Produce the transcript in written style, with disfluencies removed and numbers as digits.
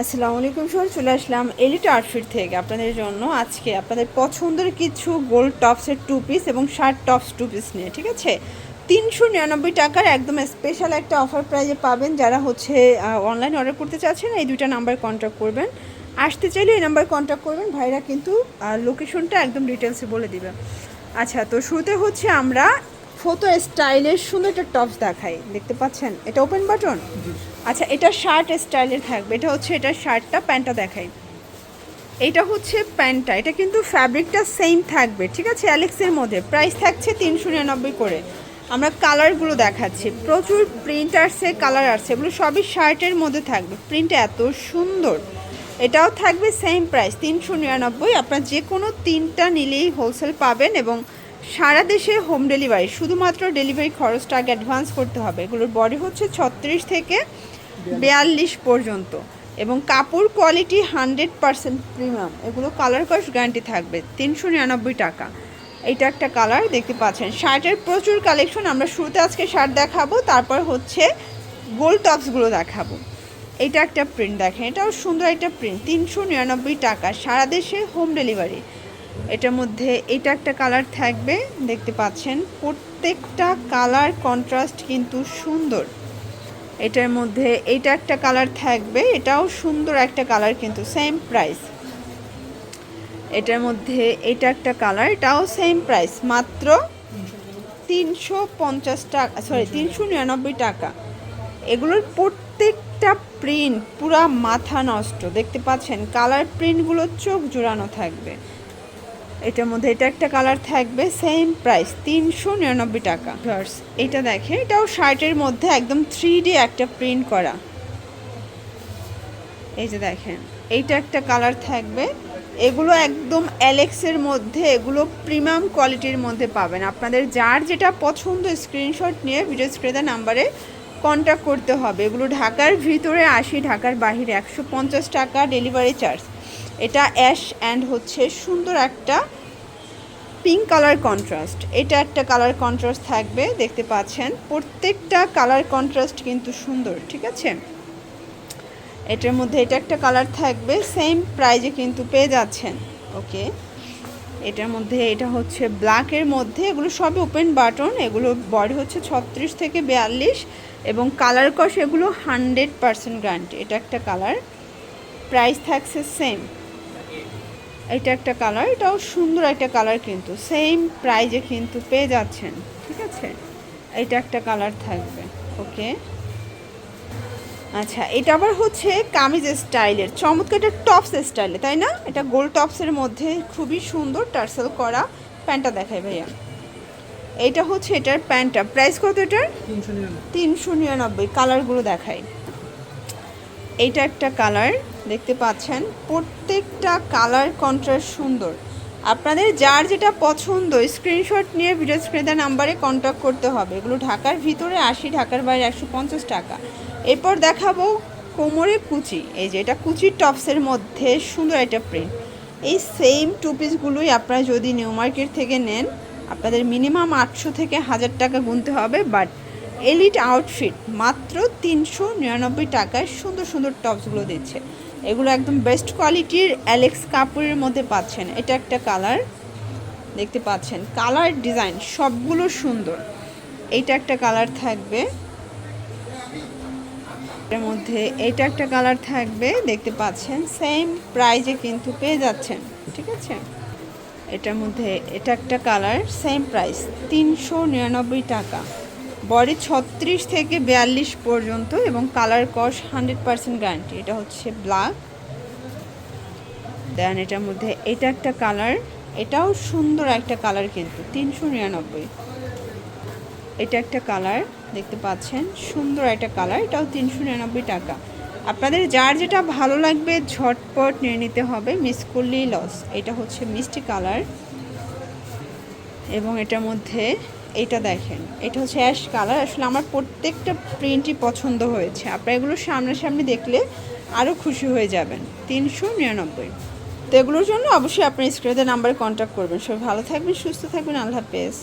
আসসালামু আলাইকুম সবাই, চলে আসলাম এলিট আউটফিট থেকে আপনাদের জন্য আজকে আপনাদের পছন্দের কিছু গোল্ড টপসের টু পিস এবং শার্ট টপস টু পিস নিয়ে। ঠিক আছে, 399 টাকার একদম স্পেশাল একটা অফার প্রাইজে পাবেন। যারা হচ্ছে অনলাইন অর্ডার করতে চাচ্ছেন এই দুইটা নাম্বার কন্ট্যাক্ট করবেন, আসতে চাইলে এই নাম্বার কন্ট্যাক্ট করবেন। ভাইরা কিন্তু লোকেশনটা একদম ডিটেলসে বলে দিবে। আচ্ছা, তো শুরুতে হচ্ছে আমরা ফটো স্টাইলের সুন্দর একটা টপস দেখাই, দেখতে পাচ্ছেন এটা ওপেন বাটন। আচ্ছা, এটা শার্ট স্টাইলের থাকবে, এটা হচ্ছে এটা শার্টটা, প্যান্টটা দেখাই। এইটা হচ্ছে প্যান্টটা, এটা কিন্তু ফ্যাব্রিকটা সেম থাকবে। ঠিক আছে, অ্যালেক্সের মধ্যে প্রাইস থাকছে 399 করে। আমরা কালারগুলো দেখাচ্ছি, প্রচুর প্রিন্ট আসছে, কালার আসছে, এগুলো সবই শার্টের মধ্যে থাকবে। প্রিন্টটা এত সুন্দর, এটাও থাকবে সেম প্রাইস 399। আপনার যে কোনো তিনটা নিলেই হোলসেল পাবেন এবং সারা দেশে হোম ডেলিভারি। শুধুমাত্র ডেলিভারি খরচটা আগে অ্যাডভান্স করতে হবে। এগুলোর বডি হচ্ছে 36 থেকে 42 পর্যন্ত এবং কাপড় কোয়ালিটি 100% প্রিমিয়াম। এগুলো কালার কস গ্যারান্টি থাকবে। 399 টাকা। এইটা একটা কালার দেখতে পাচ্ছেন। শার্টের প্রচুর কালেকশন, আমরা শুরুতে আজকে শার্ট দেখাবো, তারপর হচ্ছে গোল্ড টপসগুলো দেখাবো। এইটা একটা প্রিন্ট দেখেন, এটাও সুন্দর একটা প্রিন্ট, 399 টাকা, সারা দেশে হোম ডেলিভারি। এটার মধ্যে এটা একটা কালার থাকবে, দেখতে পাচ্ছেন প্রত্যেকটা কালার কন্ট্রাস্ট কিন্তু সুন্দর। এটার মধ্যে এইটা একটা কালার থাকবে, এটাও সুন্দর একটা কালার, কিন্তু সেম প্রাইস। এটার মধ্যে এটা একটা কালার, এটাও সেম প্রাইস, মাত্র 350 টাকা, সরি 399 টাকা। এগুলোর প্রত্যেকটা প্রিন্ট পুরা মাথা নষ্ট, দেখতে পাচ্ছেন কালার প্রিন্টগুলো চোখ জোড়ানো থাকবে। এটার মধ্যে এটা একটা কালার থাকবে, সেম প্রাইস 399 টাকা। এটা দেখে, এটাও শার্টের মধ্যে একদম 3D একটা প্রিন্ট করা। এই যে দেখেন, এইটা একটা কালার থাকবে। এগুলো একদম অ্যালেক্সের মধ্যে, এগুলো প্রিমিয়াম কোয়ালিটির মধ্যে পাবেন। আপনাদের যার যেটা পছন্দ স্ক্রিনশট নিয়ে ভিডিও স্ক্রিনে নাম্বারে কন্ট্যাক্ট করতে হবে। এগুলো ঢাকার ভিতরে 80, ঢাকার বাহিরে 150 টাকা ডেলিভারি চার্জ। এটা অ্যাশ অ্যান্ড হচ্ছে সুন্দর একটা পিঙ্ক কালার কন্ট্রাস্ট। এটা একটা কালার কন্ট্রাস্ট থাকবে, দেখতে পাচ্ছেন প্রত্যেকটা কালার কন্ট্রাস্ট কিন্তু সুন্দর। ঠিক আছে, এটার মধ্যে এটা একটা কালার থাকবে, সেম প্রাইজে কিন্তু পেয়ে যাচ্ছেন। ওকে, এটার মধ্যে এটা হচ্ছে ব্ল্যাকের মধ্যে, এগুলো সবই ওপেন বাটন। এগুলো বডি হচ্ছে 36 থেকে 42 এবং কালার কস এগুলো 100% গ্যারান্টি। এটা একটা কালার, প্রাইস থাকছে সেম। এটা একটা কালার, এটাও সুন্দর একটা কালার, কিন্তু সেম প্রাইজে কিন্তু পেয়ে যাচ্ছেন। ঠিক আছে, এটা একটা কালার থাকবে। ওকে, আচ্ছা, এটা আবার হচ্ছে কামিজ স্টাইলের, চমৎকার একটা টপস স্টাইলে, তাই না? এটা গোল টপসের মধ্যে খুবই সুন্দর টার্সেল করা। প্যান্টটা দেখাই ভাইয়া, এইটা হচ্ছে এটার প্যান্টটা। প্রাইস কত এটার? 399। কালারগুলো দেখাই। এইটা একটা কালার, দেখতে পাচ্ছেন প্রত্যেকটা কালার কন্ট্রাস্ট সুন্দর। আপনাদের যার যেটা পছন্দ স্ক্রিনশট নিয়ে ভিডিও স্ক্রিনে নাম্বারে কন্ট্যাক্ট করতে হবে। এগুলো ঢাকার ভিতরে 80, ঢাকার বাইরে 150 টাকা। এরপর দেখাবো কোমরে কুচি। এই যে এটা কুচির টপসের মধ্যে সুন্দর একটা প্রিন্ট। এই সেম টু পিসগুলোই আপনারা যদি নিউ মার্কেট থেকে নেন আপনাদের মিনিমাম 800 থেকে 1000 টাকা গুনতে হবে। বাট এলিট আউটফিট মাত্র 399 টাকায় সুন্দর সুন্দর টপসগুলো দিচ্ছে। এগুলো একদম বেস্ট কোয়ালিটির অ্যালেক্স কাপড়ের মধ্যে পাচ্ছেন। এটা একটা কালার, দেখতে পাচ্ছেন কালার ডিজাইন সবগুলো সুন্দর। এইটা একটা কালার থাকবে, এর মধ্যে এটা একটা কালার থাকবে, দেখতে পাচ্ছেন সেম প্রাইজে কিন্তু পেয়ে যাচ্ছেন। ঠিক আছে, এটার মধ্যে এটা একটা কালার, সেম প্রাইস 399 টাকা। বডি 36 থেকে 42 পর্যন্ত এবং কালার কস 100% গ্যারান্টি। এটা হচ্ছে ব্ল্যাক। দেন এটার মধ্যে এটা একটা কালার, এটাও সুন্দর একটা কালার, কিন্তু 399। এটা একটা কালার, দেখতে পাচ্ছেন সুন্দর একটা কালার, এটাও 399 টাকা। আপনাদের যার যেটা ভালো লাগবে ঝটপট নিয়ে নিতে হবে, মিস করলেই লস। এটা হচ্ছে মিষ্টি কালার এবং এটার মধ্যে এটা দেখেন, এটা হচ্ছে অ্যাশ কালার। আসলে আমার প্রত্যেকটা প্রিন্টই পছন্দ হয়েছে, আপনারা এগুলো সামনাসামনি দেখলে আরও খুশি হয়ে যাবেন। 399। তো এগুলোর জন্য অবশ্যই আপনি স্ক্রিনে নাম্বারে কন্ট্যাক্ট করবেন। সবাই ভালো থাকবেন, সুস্থ থাকবেন, আল্লাহ হাফেজ।